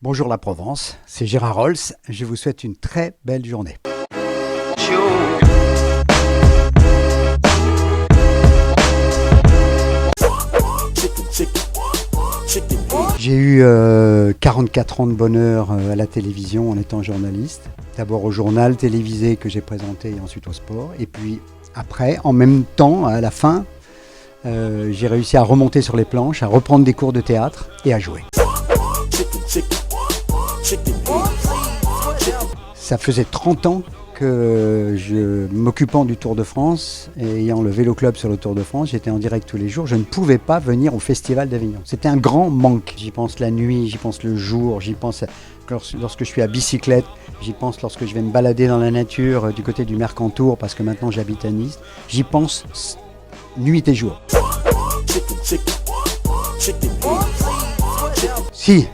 Bonjour la Provence, c'est Gérard Rolls, je vous souhaite une très belle journée. J'ai eu 44 ans de bonheur à la télévision en étant journaliste. D'abord au journal télévisé que j'ai présenté et ensuite au sport. Et puis après, en même temps, à la fin, j'ai réussi à remonter sur les planches, à reprendre des cours de théâtre et à jouer. Ça faisait 30 ans que m'occupant du Tour de France et ayant le vélo club sur le Tour de France, j'étais en direct tous les jours, je ne pouvais pas venir au Festival d'Avignon. C'était un grand manque. J'y pense la nuit, j'y pense le jour, j'y pense lorsque je suis à bicyclette, j'y pense lorsque je vais me balader dans la nature du côté du Mercantour parce que maintenant j'habite à Nice. J'y pense nuit et jour. Si.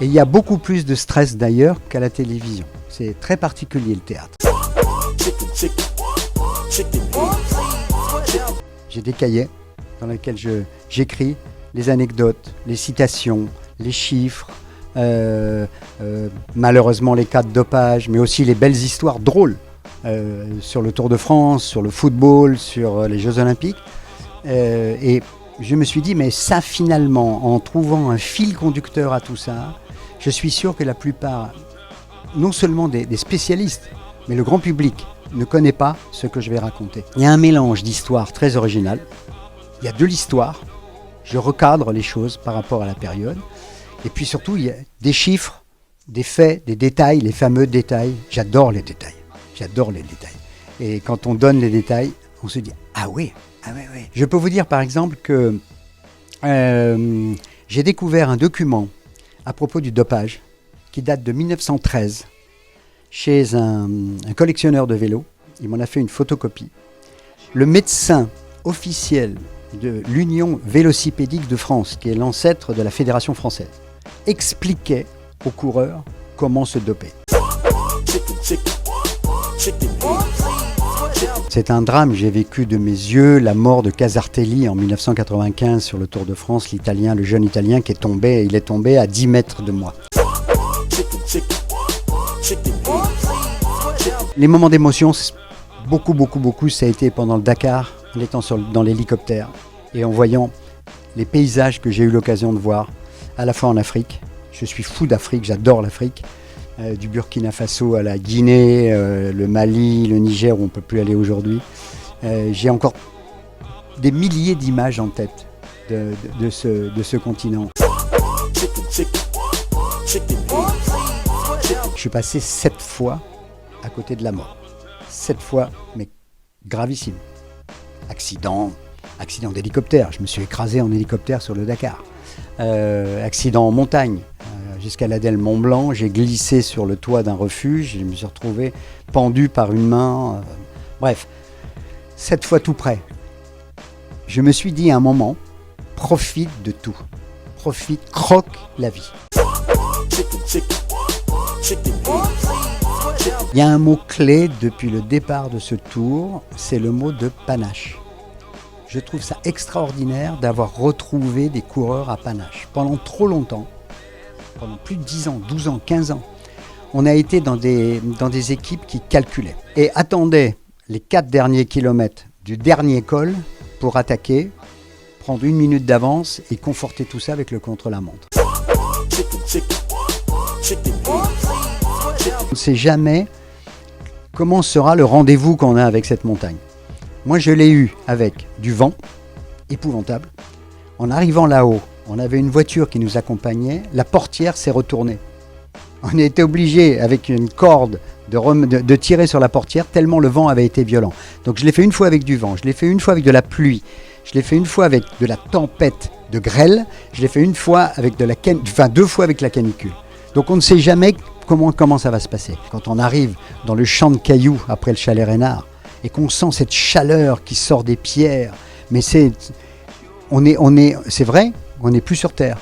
Et il y a beaucoup plus de stress d'ailleurs qu'à la télévision. C'est très particulier le théâtre. J'ai des cahiers dans lesquels j'écris les anecdotes, les citations, les chiffres, malheureusement les cas de dopage, mais aussi les belles histoires drôles sur le Tour de France, sur le football, sur les Jeux Olympiques. Et je me suis dit, mais ça finalement, en trouvant un fil conducteur à tout ça, je suis sûr que la plupart, non seulement des spécialistes, mais le grand public ne connaît pas ce que je vais raconter. Il y a un mélange d'histoires très original. Il y a de l'histoire. Je recadre les choses par rapport à la période. Et puis surtout, il y a des chiffres, des faits, des détails, les fameux détails. J'adore les détails. Et quand on donne les détails, on se dit « Ah oui. Je peux vous dire par exemple que j'ai découvert un document à propos du dopage qui date de 1913 chez un collectionneur de vélos. Il m'en a fait une photocopie. Le médecin officiel de l'Union vélocipédique de France, qui est l'ancêtre de la Fédération française, expliquait aux coureurs comment se doper. C'est un drame, j'ai vécu de mes yeux la mort de Casartelli en 1995 sur le Tour de France, le jeune Italien qui est tombé, il est tombé à 10 mètres de moi. Les moments d'émotion, beaucoup, ça a été pendant le Dakar, en étant dans l'hélicoptère et en voyant les paysages que j'ai eu l'occasion de voir, à la fois en Afrique. Je suis fou d'Afrique, j'adore l'Afrique. Du Burkina Faso à la Guinée, le Mali, le Niger où on ne peut plus aller aujourd'hui. J'ai encore des milliers d'images en tête de ce continent. Je suis passé 7 fois à côté de la mort. 7 fois, mais gravissime. Accident d'hélicoptère. Je me suis écrasé en hélicoptère sur le Dakar. Accident en montagne. J'escaladais le Mont Blanc, j'ai glissé sur le toit d'un refuge, je me suis retrouvé pendu par une main. Bref, 7 fois tout près. Je me suis dit à un moment, profite de tout. Croque la vie. Il y a un mot clé depuis le départ de ce tour, c'est le mot de panache. Je trouve ça extraordinaire d'avoir retrouvé des coureurs à panache. Pendant trop longtemps, pendant plus de 10 ans, 12 ans, 15 ans, on a été dans des équipes qui calculaient et attendaient les 4 derniers kilomètres du dernier col pour attaquer, prendre 1 minute d'avance et conforter tout ça avec le contre-la-montre. On ne sait jamais comment sera le rendez-vous qu'on a avec cette montagne. Moi, je l'ai eu avec du vent épouvantable. En arrivant là-haut, on avait une voiture qui nous accompagnait, la portière s'est retournée. On a été obligé, avec une corde, de tirer sur la portière tellement le vent avait été violent. Donc je l'ai fait une fois avec du vent, je l'ai fait une fois avec de la pluie, je l'ai fait une fois avec de la tempête de grêle, je l'ai fait une fois avec 2 fois avec la canicule. Donc on ne sait jamais comment ça va se passer. Quand on arrive dans le champ de cailloux après le chalet Reynard et qu'on sent cette chaleur qui sort des pierres, mais c'est vrai, on n'est plus sur Terre.